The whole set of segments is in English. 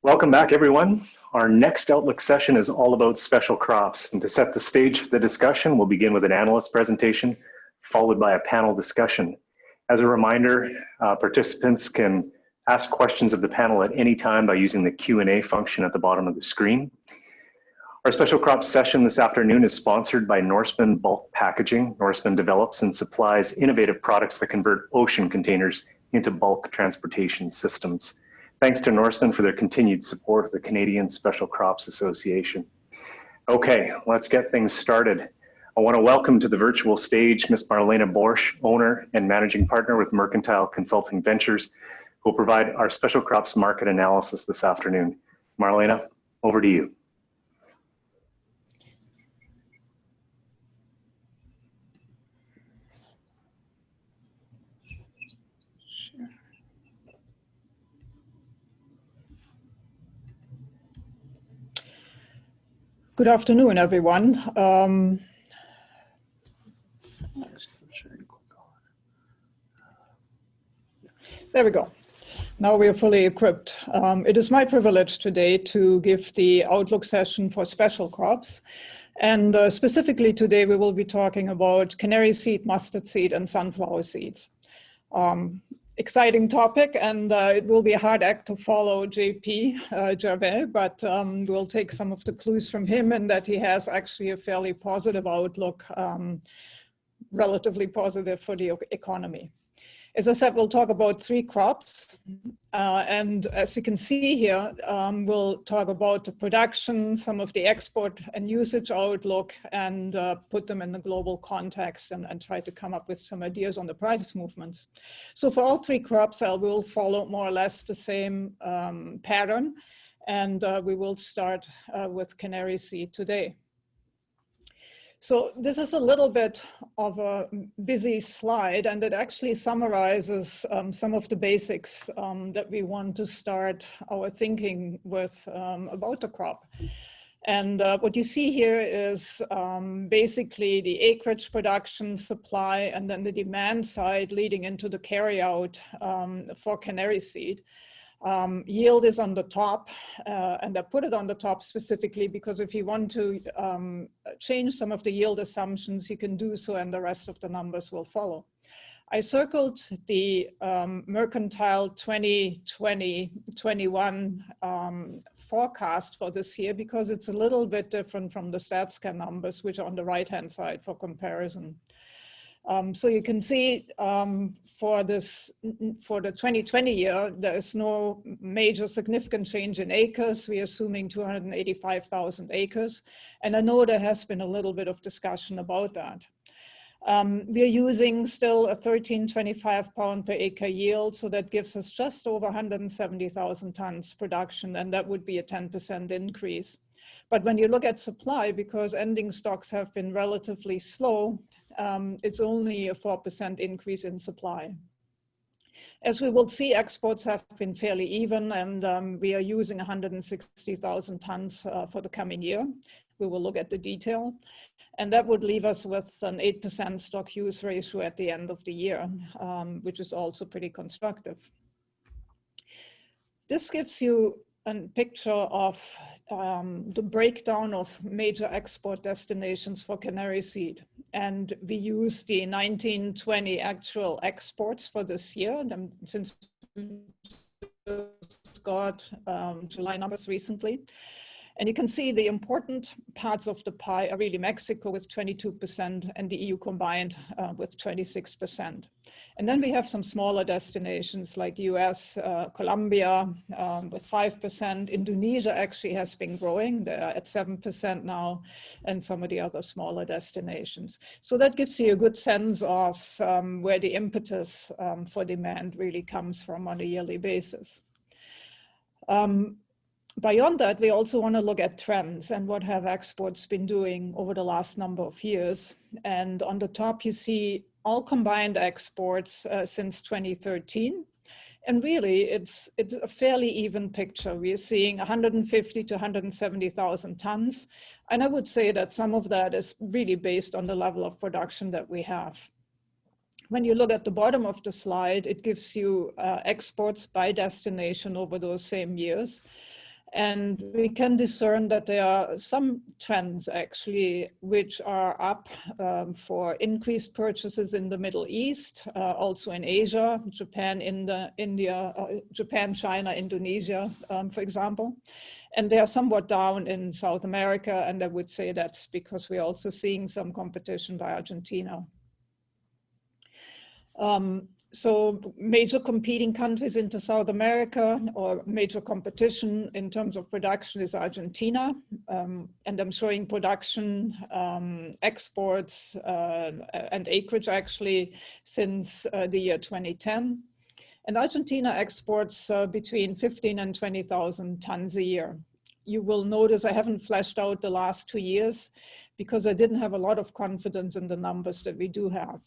Welcome back, everyone. Our next Outlook session is all about special crops. And to set the stage for the discussion, we'll begin with an analyst presentation, followed by a panel discussion. As a reminder, participants can ask questions of the panel at any time by using the Q&A function at the bottom of the screen. Our special crops session this afternoon is sponsored by Norseman Bulk Packaging. Norseman develops and supplies innovative products that convert ocean containers into bulk transportation systems. Thanks to Norseman for their continued support of the Canadian Special Crops Association. Okay, let's get things started. I want to welcome to the virtual stage Ms. Marlene Borsch, owner and managing partner with Mercantile Consulting Ventures, who will provide our special crops market analysis this afternoon. Marlene, over to you. Good afternoon, everyone. There we go. Now we are fully equipped. It is my privilege today to give the Outlook session for special crops. And specifically today, we will be talking about canary seed, mustard seed, and sunflower seeds. Exciting topic, and it will be a hard act to follow JP Gervais, but we'll take some of the clues from him in that he has actually a fairly positive outlook, relatively positive for the economy. As I said, we'll talk about three crops. And as you can see here, we'll talk about the production, some of the export and usage outlook, and put them in the global context and try to come up with some ideas on the price movements. So for all three crops, we'll follow more or less the same pattern. And we will start with canary seed today. So this is a little bit of a busy slide, and it actually summarizes some of the basics that we want to start our thinking with about the crop. And what you see here is basically the acreage production, supply, and then the demand side leading into the carryout for canary seed. Yield is on the top, and I put it on the top specifically because if you want to change some of the yield assumptions, you can do so and the rest of the numbers will follow. I circled the Mercantile 2020-21 forecast for this year because it's a little bit different from the StatScan numbers, which are on the right-hand side for comparison. So you can see for the 2020 year, there is no major significant change in acres. We're assuming 285,000 acres. And I know there has been a little bit of discussion about that. We're using still a 1325 pound per acre yield. So that gives us just over 170,000 tons production. And that would be a 10% increase. But when you look at supply, because ending stocks have been relatively slow, it's only a 4% increase in supply. As we will see, exports have been fairly even, and we are using 160,000 tons for the coming year. We will look at the detail. And that would leave us with an 8% stock use ratio at the end of the year, which is also pretty constructive. This gives you a picture of the breakdown of major export destinations for canary seed. And we use the 1920 actual exports for this year, and since we got July numbers recently. And you can see the important parts of the pie are really Mexico with 22% and the EU combined with 26%. And then we have some smaller destinations like US, Colombia with 5%. Indonesia actually has been growing. They're at 7% now, and some of the other smaller destinations. So that gives you a good sense of where the impetus for demand really comes from on a yearly basis. Beyond that, we also want to look at trends and what have exports been doing over the last number of years. And on the top, you see all combined exports since 2013. And really, it's a fairly even picture. We are seeing 150 to 170,000 tons. And I would say that some of that is really based on the level of production that we have. When you look at the bottom of the slide, it gives you exports by destination over those same years. And we can discern that there are some trends actually which are up for increased purchases in the Middle East, also in Asia, Japan, India, Japan, China, Indonesia, for example. And they are somewhat down in South America, and I would say that's because we're also seeing some competition by Argentina. So major competing countries into South America, or major competition in terms of production, is Argentina. And I'm showing production, exports, and acreage actually since the year 2010. And Argentina exports between 15 and 20,000 tons a year. You will notice I haven't fleshed out the last 2 years because I didn't have a lot of confidence in the numbers that we do have.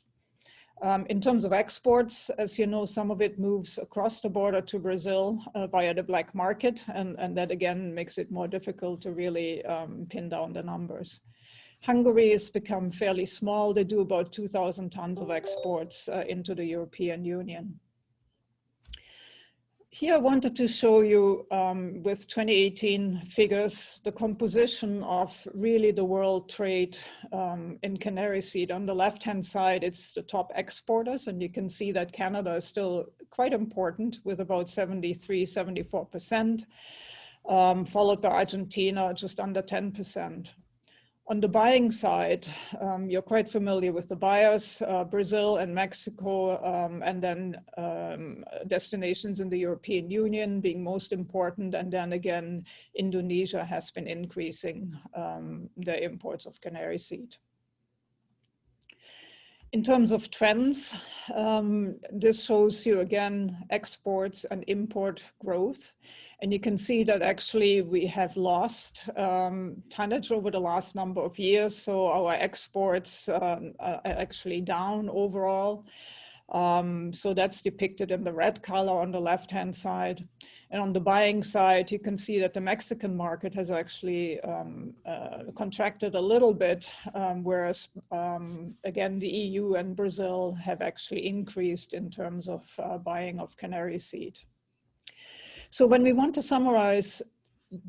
In terms of exports, as you know, some of it moves across the border to Brazil via the black market, and that again makes it more difficult to really pin down the numbers. Hungary has become fairly small. They do about 2,000 tons of exports into the European Union. Here I wanted to show you with 2018 figures, the composition of really the world trade in canary seed. On the left-hand side, it's the top exporters, and you can see that Canada is still quite important with about 73, 74%, followed by Argentina, just under 10%. On the buying side, you're quite familiar with the buyers, Brazil and Mexico, and then destinations in the European Union being most important. And then again, Indonesia has been increasing the imports of canary seed. In terms of trends, this shows you again exports and import growth. And you can see that actually we have lost tonnage over the last number of years. So our exports are actually down overall. So that's depicted in the red color on the left-hand side. And on the buying side, you can see that the Mexican market has actually contracted a little bit, whereas again, the EU and Brazil have actually increased in terms of buying of canary seed. So when we want to summarize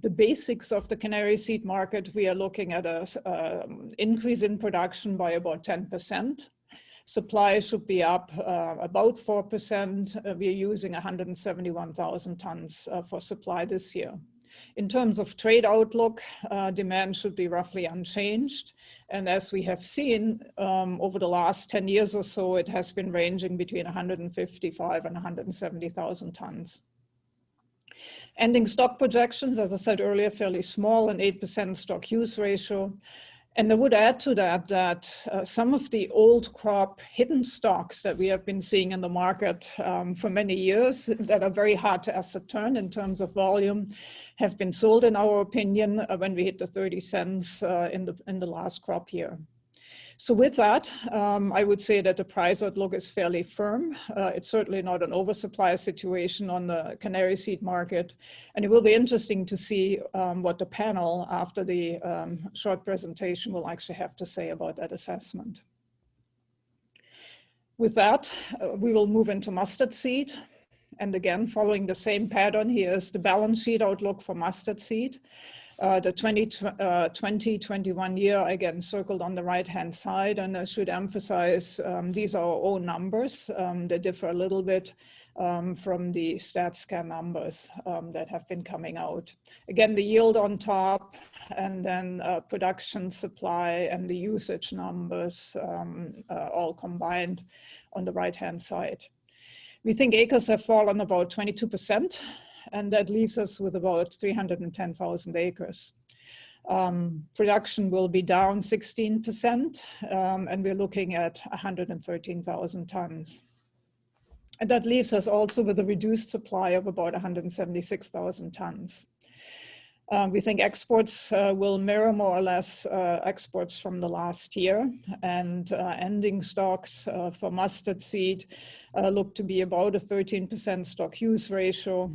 the basics of the canary seed market, we are looking at an increase in production by about 10%. Supply should be up about 4%. We are using 171,000 tons for supply this year. In terms of trade outlook, demand should be roughly unchanged. And as we have seen over the last 10 years or so, it has been ranging between 155 and 170,000 tons. Ending stock projections, as I said earlier, fairly small, an 8% stock use ratio. And I would add to that that some of the old crop hidden stocks that we have been seeing in the market for many years that are very hard to ascertain in terms of volume have been sold, in our opinion, when we hit the 30 cents in the last crop year. So with that, I would say that the price outlook is fairly firm. It's certainly not an oversupply situation on the canary seed market. And it will be interesting to see what the panel after the short presentation will actually have to say about that assessment. With that, we will move into mustard seed. And again, following the same pattern, here's the balance sheet outlook for mustard seed. The 2021 year, again, circled on the right-hand side. And I should emphasize, these are our own numbers. They differ a little bit from the StatScan numbers that have been coming out. Again, the yield on top, and then production, supply, and the usage numbers all combined on the right-hand side. We think acres have fallen about 22%. And that leaves us with about 310,000 acres. Production will be down 16%, and we're looking at 113,000 tons. And that leaves us also with a reduced supply of about 176,000 tons. We think exports will mirror more or less exports from the last year, and ending stocks for mustard seed look to be about a 13% stock use ratio.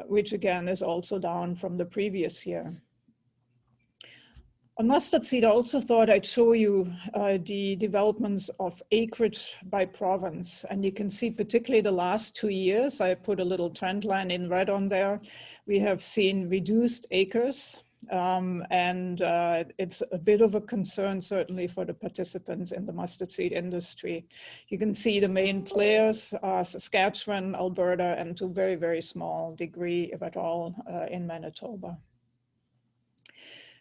Which again is also down from the previous year. On mustard seed, I also thought I'd show you the developments of acreage by province. And you can see particularly the last 2 years, I put a little trend line in red on there. We have seen reduced acres. It's a bit of a concern, certainly for the participants in the mustard seed industry. You can see the main players are Saskatchewan, Alberta, and to a very, very small degree, if at all, in Manitoba.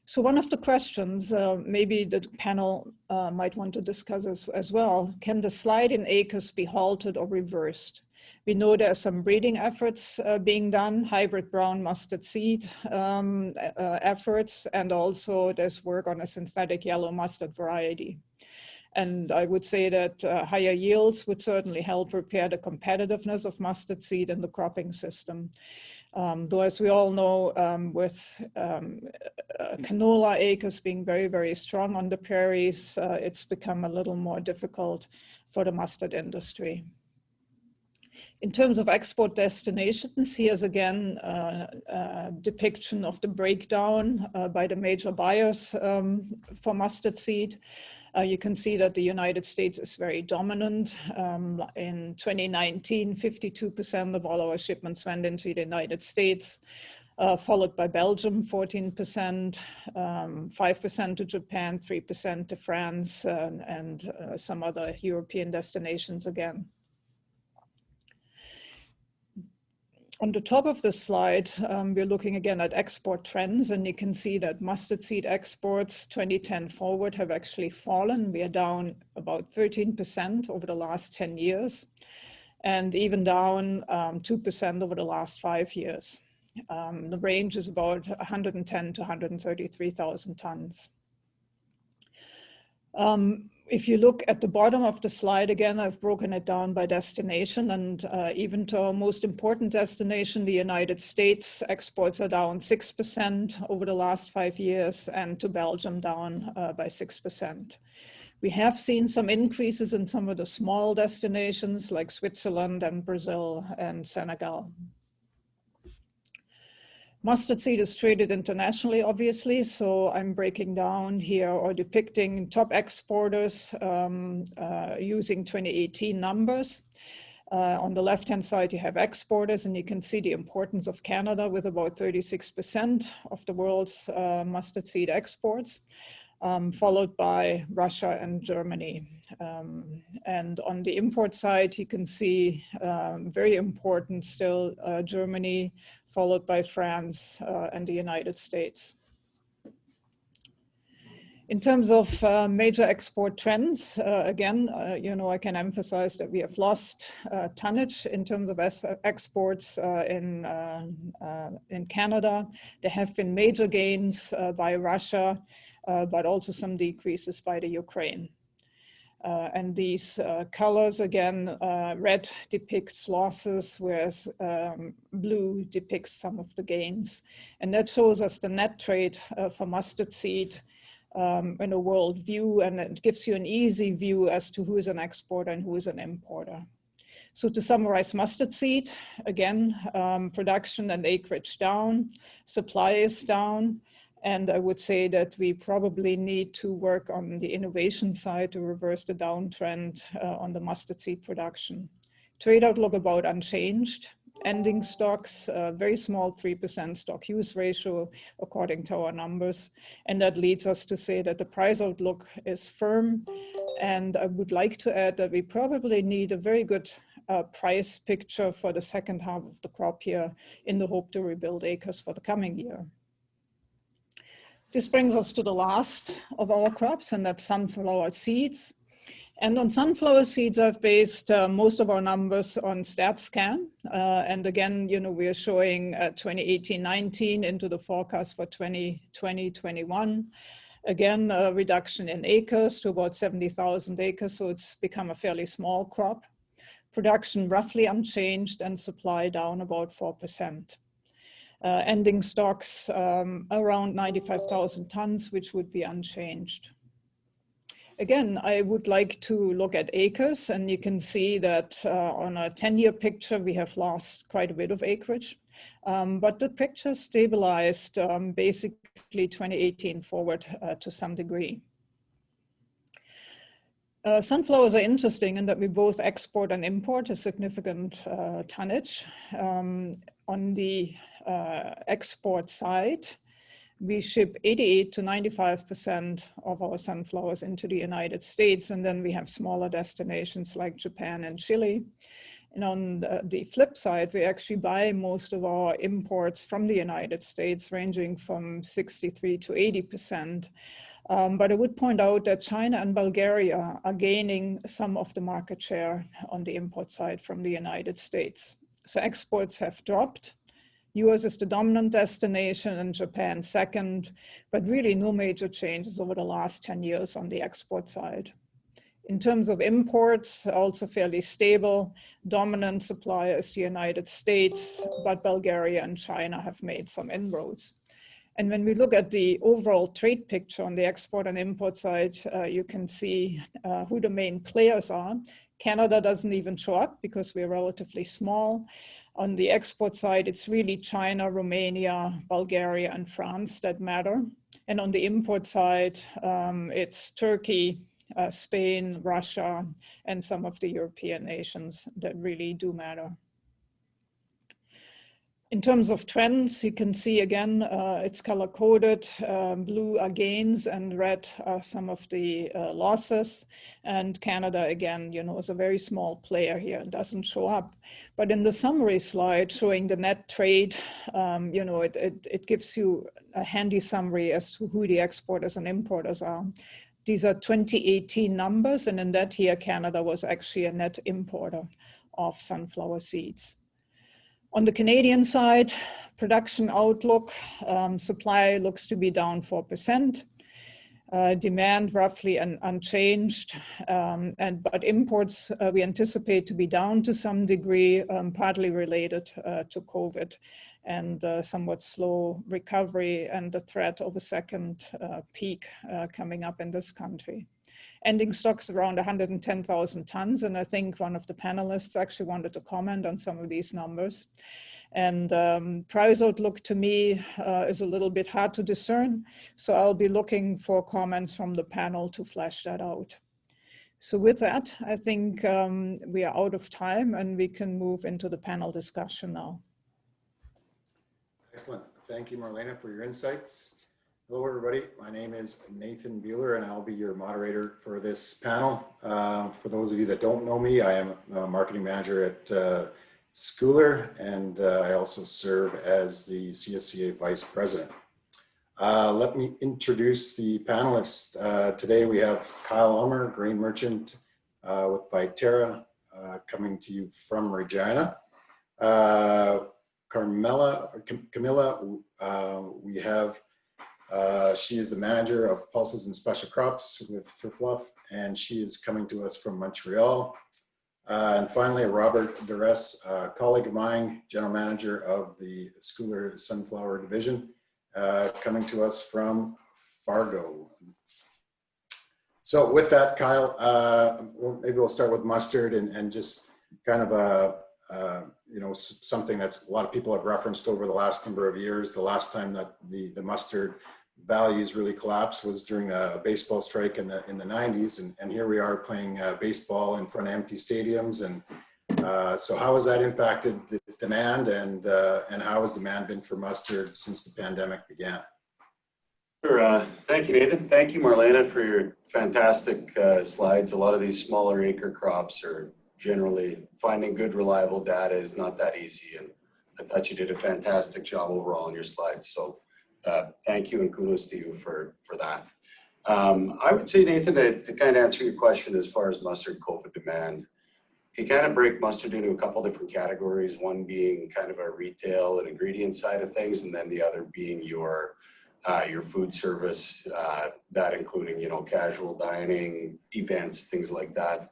So one of the questions maybe the panel might want to discuss as well, can the slide in acres be halted or reversed? We know there are some breeding efforts being done, hybrid brown mustard seed efforts, and also there's work on a synthetic yellow mustard variety. And I would say that higher yields would certainly help repair the competitiveness of mustard seed in the cropping system. Though, as we all know, with canola acres being very, very strong on the prairies, it's become a little more difficult for the mustard industry. In terms of export destinations, here's again a depiction of the breakdown by the major buyers for mustard seed. You can see that the United States is very dominant. In 2019, 52% of all our shipments went into the United States, followed by Belgium, 14%, 5% to Japan, 3% to France, and some other European destinations again. On the top of the slide, we're looking again at export trends, and you can see that mustard seed exports 2010 forward have actually fallen. We are down about 13% over the last 10 years, and even down 2% over the last 5 years. The range is about 110 to 133,000 tons. If you look at the bottom of the slide, again, I've broken it down by destination, and even to our most important destination, the United States, exports are down 6% over the last 5 years, and to Belgium down by 6%. We have seen some increases in some of the small destinations like Switzerland and Brazil and Senegal. Mustard seed is traded internationally, obviously, so I'm breaking down here or depicting top exporters using 2018 numbers. On the left-hand side, you have exporters, and you can see the importance of Canada with about 36% of the world's mustard seed exports, followed by Russia and Germany. And on the import side, you can see very important still Germany, followed by France and the United States. In terms of major export trends, again, I can emphasize that we have lost tonnage in terms of exports in Canada. There have been major gains by Russia, but also some decreases by the Ukraine. And these colors, again, red depicts losses, whereas blue depicts some of the gains. And that shows us the net trade for mustard seed in a world view, and it gives you an easy view as to who is an exporter and who is an importer. So to summarize mustard seed, again, production and acreage down, supply is down. And I would say that we probably need to work on the innovation side to reverse the downtrend on the mustard seed production. Trade outlook about unchanged. Ending stocks, very small 3% stock use ratio according to our numbers. And that leads us to say that the price outlook is firm. And I would like to add that we probably need a very good price picture for the second half of the crop year in the hope to rebuild acres for the coming year. This brings us to the last of our crops, and that's sunflower seeds. And on sunflower seeds, I've based most of our numbers on StatScan. And again, we are showing 2018-19 into the forecast for 2020-21. Again, a reduction in acres to about 70,000 acres, so it's become a fairly small crop. Production roughly unchanged and supply down about 4%. Ending stocks around 95,000 tons, which would be unchanged. Again, I would like to look at acres, and you can see that on a 10-year picture, we have lost quite a bit of acreage. But the picture stabilized basically 2018 forward to some degree. Sunflowers are interesting in that we both export and import a significant tonnage. On the export side, we ship 88 to 95% of our sunflowers into the United States, and then we have smaller destinations like Japan and Chile. And on the flip side, we actually buy most of our imports from the United States, ranging from 63 to 80%. But I would point out that China and Bulgaria are gaining some of the market share on the import side from the United States. So exports have dropped. US is the dominant destination and Japan second, but really no major changes over the last 10 years on the export side. In terms of imports, also fairly stable. Dominant supplier is the United States, but Bulgaria and China have made some inroads. And when we look at the overall trade picture on the export and import side, you can see who the main players are. Canada doesn't even show up because we're relatively small. On the export side, it's really China, Romania, Bulgaria, and France that matter. And on the import side, it's Turkey, Spain, Russia, and some of the European nations that really do matter. In terms of trends, you can see again, it's color-coded. Blue are gains and red are some of the losses. And Canada, again, is a very small player here and doesn't show up. But in the summary slide showing the net trade, it gives you a handy summary as to who the exporters and importers are. These are 2018 numbers, and in that year, Canada was actually a net importer of sunflower seeds. On the Canadian side, production outlook, supply looks to be down 4%, demand roughly unchanged, but imports we anticipate to be down to some degree, partly related to COVID and somewhat slow recovery and the threat of a second peak coming up in this country. Ending stocks around 110,000 tons, and I think one of the panelists actually wanted to comment on some of these numbers. And price outlook to me is a little bit hard to discern, so I'll be looking for comments from the panel to flesh that out. So with that, I think we are out of time and we can move into the panel discussion now. Excellent. Thank you, Marlena, for your insights. Hello, everybody. My name is Nathan Buehler, and I'll be your moderator for this panel. For those of you that don't know me, I am a marketing manager at Schooler, and I also serve as the CSCA Vice President. Let me introduce the panelists. Today we have Kyle Ulmer, grain merchant with Viterra, coming to you from Regina. Camilla, we have she is the manager of pulses and special crops with Fluff, and she is coming to us from Montreal. And finally, Robert Duress, a colleague of mine, general manager of the Schooler Sunflower Division, coming to us from Fargo. So with that, Kyle, maybe we'll start with mustard and just kind of something that a lot of people have referenced over the last number of years. The last time that the mustard values really collapsed was during a baseball strike in the 90s, and here we are playing baseball in front of empty stadiums. And so how has that impacted the demand, and how has demand been for mustard since the pandemic began? Sure. Thank you, Nathan. Thank you, Marlena, for your fantastic slides. A lot of these smaller acre crops are generally finding good, reliable data is not that easy, and I thought you did a fantastic job overall on your slides. So thank you and kudos to you for that. I would say, Nathan, to kind of answer your question as far as mustard COVID demand, if you kind of break mustard into a couple different categories, one being kind of a retail and ingredient side of things, and then the other being your food service, that including, casual dining, events, things like that.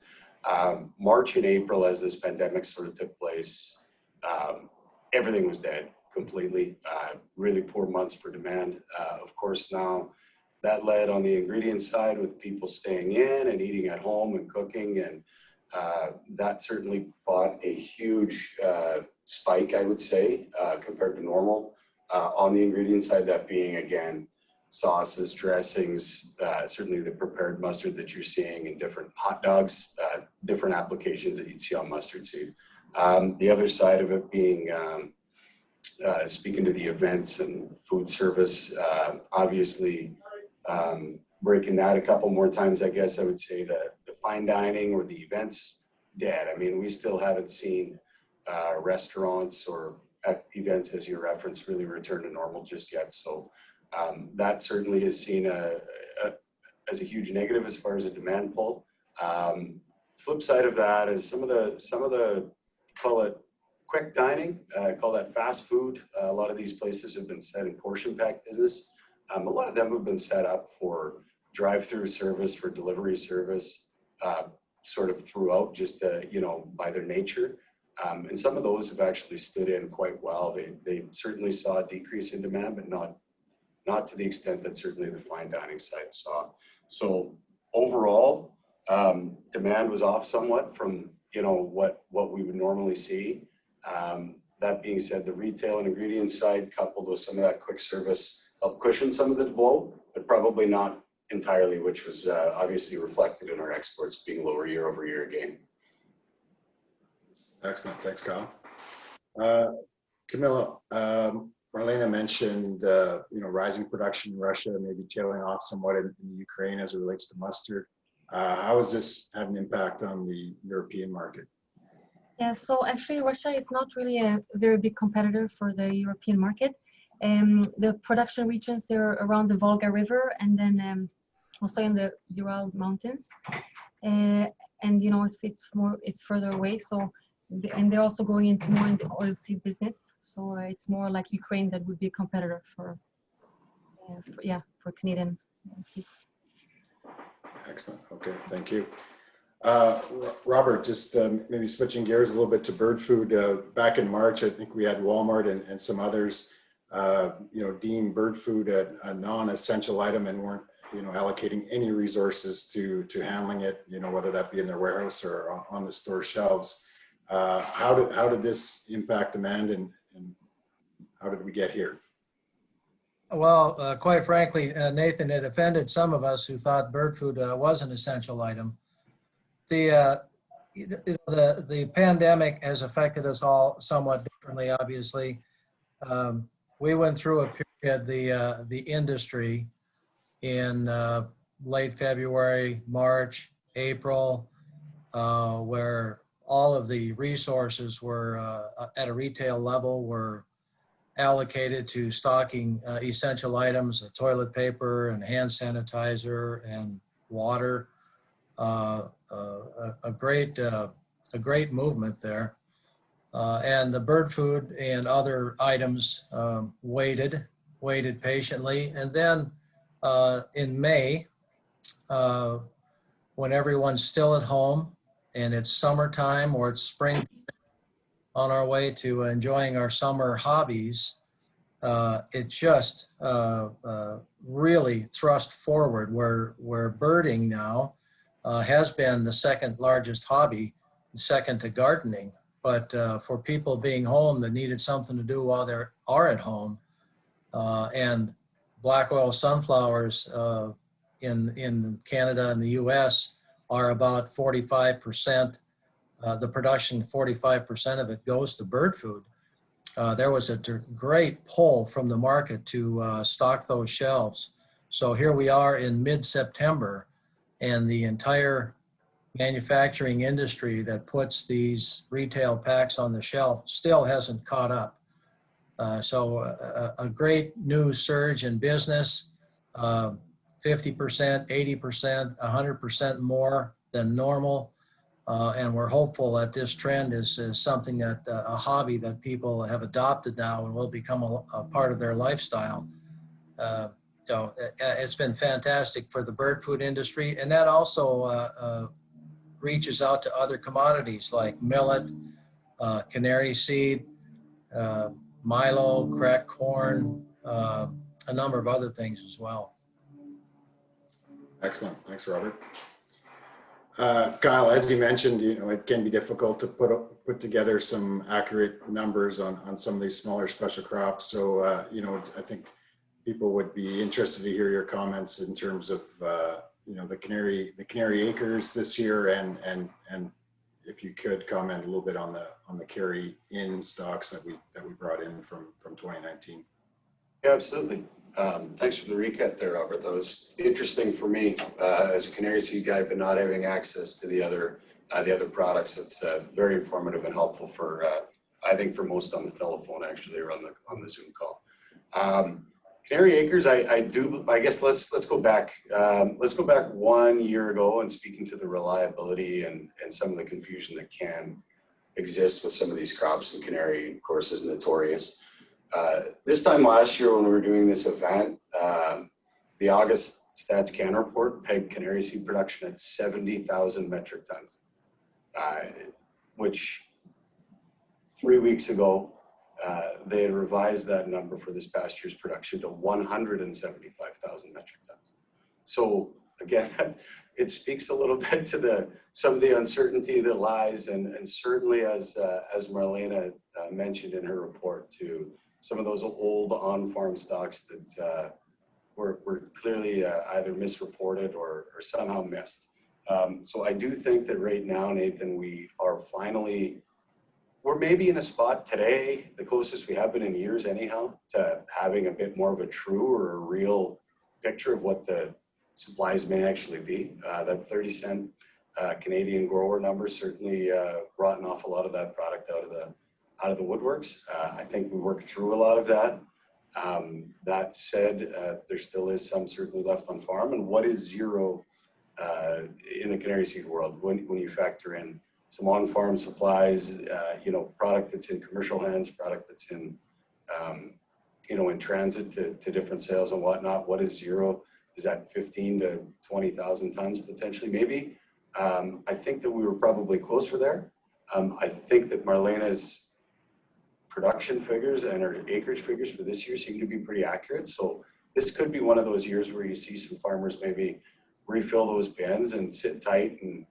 March and April, as this pandemic sort of took place, everything was dead completely. Really poor months for demand. Of course, now that led on the ingredient side with people staying in and eating at home and cooking, and that certainly brought a huge spike, I would say, compared to normal. On the ingredient side, that being, again, sauces, dressings, certainly the prepared mustard that you're seeing in different hot dogs, different applications that you'd see on mustard seed. The other side of it being, speaking to the events and food service, obviously breaking that a couple more times, I guess I would say that the fine dining or the events dead. I mean, we still haven't seen restaurants or events, as you referenced, really return to normal just yet. So that certainly has seen as a huge negative as far as a demand pull. Flip side of that is some of the call it quick dining, call that fast food. A lot of these places have been set in portion pack business. A lot of them have been set up for drive-through service, for delivery service, sort of throughout, just by their nature. And some of those have actually stood in quite well. They certainly saw a decrease in demand, but not to the extent that certainly the fine dining side saw. So overall, demand was off somewhat from what we would normally see. That being said, the retail and ingredient side, coupled with some of that quick service, helped cushion some of the blow, but probably not entirely, which was obviously reflected in our exports being lower year over year again. Excellent. Thanks, Kyle. Camilla, Marlena mentioned, rising production in Russia, maybe tailing off somewhat in Ukraine as it relates to mustard. How has this had an impact on the European market? Yeah, so actually Russia is not really a very big competitor for the European market. The production regions, they're around the Volga River and then also in the Ural Mountains. And it's further away. So and they're also going into more in the oilseed business. So it's more like Ukraine that would be a competitor for Canadian seeds. Excellent. Okay, thank you. Robert, just maybe switching gears a little bit to bird food. Back in March, I think we had Walmart and some others, deem bird food a non-essential item and weren't, allocating any resources to handling it, whether that be in their warehouse or on the store shelves. How did this impact demand and how did we get here? Well, quite frankly, Nathan, it offended some of us who thought bird food was an essential item. The pandemic has affected us all somewhat differently, obviously. We went through a period, the industry, in late February, March, April, where all of the resources were at a retail level were allocated to stocking essential items, toilet paper and hand sanitizer and water. A great movement there. And the bird food and other items waited patiently. And then in May, when everyone's still at home and it's summertime or it's spring, on our way to enjoying our summer hobbies, it just really thrust forward where birding now has been the second largest hobby, second to gardening. But for people being home that needed something to do while they are at home, and black oil sunflowers in Canada and the US are about 45%. The production, 45% of it goes to bird food. There was a great pull from the market to stock those shelves. So here we are in mid-September, and the entire manufacturing industry that puts these retail packs on the shelf still hasn't caught up. So a great new surge in business, 50%, 80%, 100% more than normal. And we're hopeful that this trend is something that a hobby that people have adopted now and will become a part of their lifestyle. So it's been fantastic for the bird food industry. And that also reaches out to other commodities like millet, canary seed, milo, cracked corn, a number of other things as well. Excellent. Thanks, Robert. Kyle, as you mentioned, it can be difficult to put together some accurate numbers on some of these smaller special crops. So, I think people would be interested to hear your comments in terms of, the canary acres this year, and if you could comment a little bit on the carry in stocks that we brought in from 2019. Yeah, absolutely. Thanks for the recap there, Robert. That was interesting for me as a canary seed guy, but not having access to the other products. It's very informative and helpful for I think for most on the telephone actually, or on the Zoom call. Canary acres, I guess let's go back. Let's go back 1 year ago, and speaking to the reliability and some of the confusion that can exist with some of these crops, and canary, of course, is notorious. This time last year when we were doing this event, the August Stats Can report pegged canary seed production at 70,000 metric tons, which 3 weeks ago, they had revised that number for this past year's production to 175,000 metric tons. So again, it speaks a little bit to some of the uncertainty that lies, and certainly as Marlena mentioned in her report, to some of those old on-farm stocks that were clearly either misreported or somehow missed. So I do think that right now, Nathan, we're maybe in a spot today, the closest we have been in years anyhow, to having a bit more of a true or a real picture of what the supplies may actually be. That 30-cent Canadian grower number certainly brought an awful lot of that product out of the woodworks. I think we worked through a lot of that. That said, there still is some certainly left on farm. And what is zero in the canary seed world when you factor in some on-farm supplies, product that's in commercial hands, product that's in transit to different sales and whatnot? What is zero? Is that 15 to 20,000 tons potentially? Maybe. I think that we were probably closer there. I think that Marlena's production figures and her acreage figures for this year seem to be pretty accurate. So this could be one of those years where you see some farmers maybe refill those bins and sit tight, and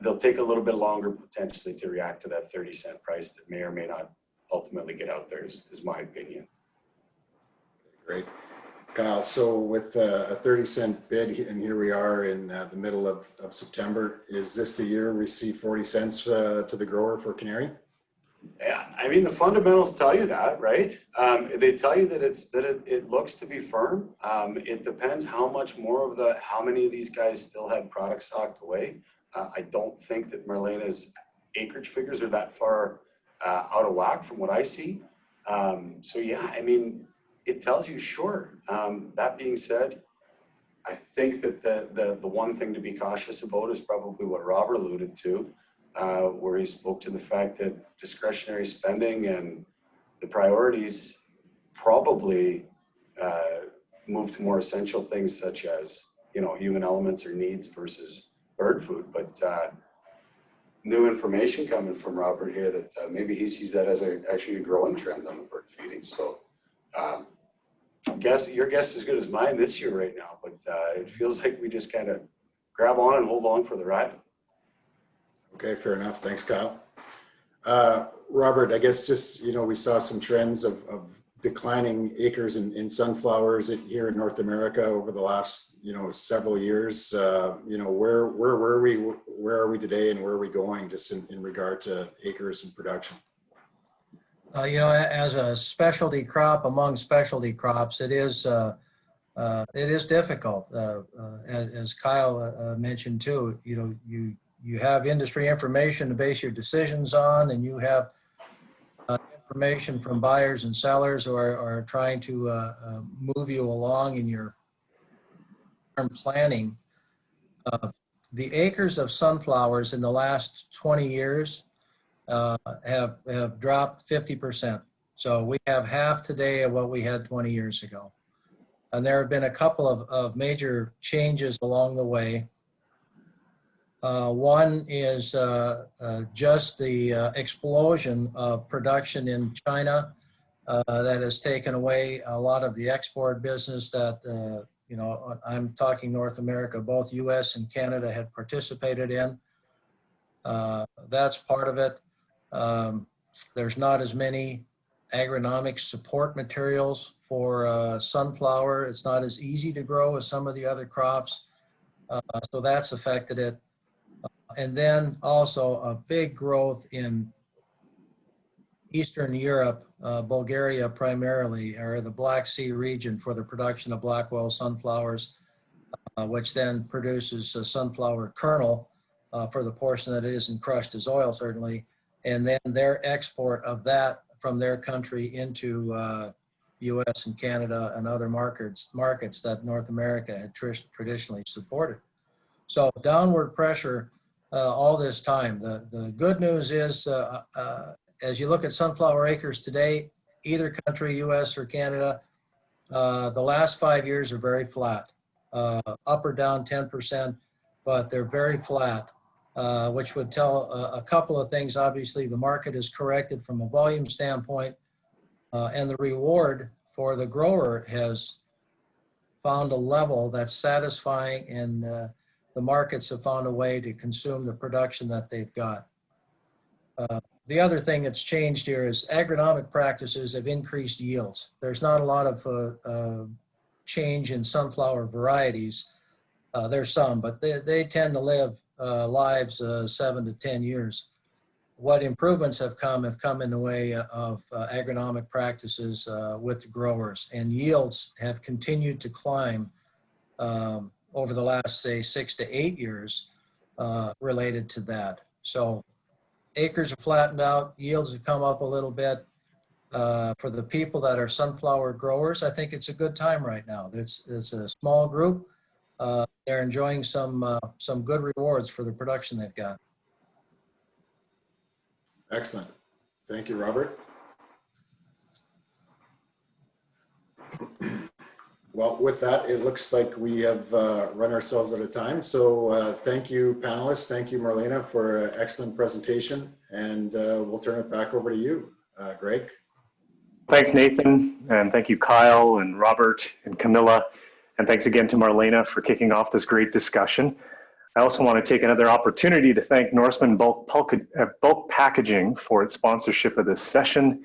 they'll take a little bit longer potentially to react to that 30-cent price that may or may not ultimately get out there, is my opinion. Great. Kyle, so with a 30-cent bid, and here we are in the middle of September, is this the year we see 40 cents to the grower for canary? Yeah, I mean, the fundamentals tell you that, right? They tell you that it looks to be firm. It depends how many of these guys still had product stocked away. I don't think that Marlena's acreage figures are that far out of whack from what I see. So yeah, I mean, it tells you sure. That being said, I think that the one thing to be cautious about is probably what Robert alluded to, where he spoke to the fact that discretionary spending and the priorities probably move to more essential things such as, human elements or needs versus bird food. But new information coming from Robert here that maybe he sees that as actually a growing trend on the bird feeding. So your guess is as good as mine this year right now, but it feels like we just kind of grab on and hold on for the ride. Okay, fair enough. Thanks, Kyle. Robert, I guess just, we saw some trends of declining acres in sunflowers here in North America over the last, several years. Where are we today, and where are we going just in regard to acres and production? As a specialty crop among specialty crops, it is difficult. As Kyle mentioned too, you have industry information to base your decisions on, and you have information from buyers and sellers who are trying to move you along in your planning. The acres of sunflowers in the last 20 years have dropped 50%. So we have half today of what we had 20 years ago. And there have been a couple of major changes along the way. One is just the explosion of production in China that has taken away a lot of the export business that you know, I'm talking North America, both US and Canada had participated in. That's part of it. There's not as many agronomic support materials for sunflower. It's not as easy to grow as some of the other crops. So that's affected it. And then also a big growth in Eastern Europe, Bulgaria primarily, or the Black Sea region for the production of black oil sunflowers, which then produces a sunflower kernel for the portion that it isn't crushed as oil, certainly. And then their export of that from their country into US and Canada and other markets that North America had traditionally supported. So downward pressure all this time. The good news is, as you look at sunflower acres today, either country, US or Canada, the last 5 years are very flat, up or down 10%, but they're very flat, which would tell a couple of things. Obviously, the market is corrected from a volume standpoint, and the reward for the grower has found a level that's satisfying, and the markets have found a way to consume the production that they've got. The other thing that's changed here is agronomic practices have increased yields. There's not a lot of change in sunflower varieties. There's some, but they tend to live lives 7 to 10 years. What improvements have come in the way of agronomic practices with the growers, and yields have continued to climb over the last, say, 6 to 8 years related to that. So acres have flattened out, yields have come up a little bit. For the people that are sunflower growers, I think it's a good time right now. It's a small group. They're enjoying some good rewards for the production they've got. Excellent. Thank you, Robert. Well, with that, it looks like we have run ourselves out of time. So thank you, panelists. Thank you, Marlena, for an excellent presentation. And we'll turn it back over to you, Greg. Thanks, Nathan. And thank you, Kyle and Robert and Camilla. And thanks again to Marlena for kicking off this great discussion. I also want to take another opportunity to thank Norseman Bulk Packaging for its sponsorship of this session.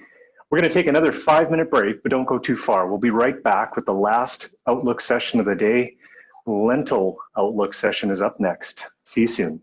We're going to take another 5-minute break, but don't go too far. We'll be right back with the last Outlook session of the day. Lentil Outlook session is up next. See you soon.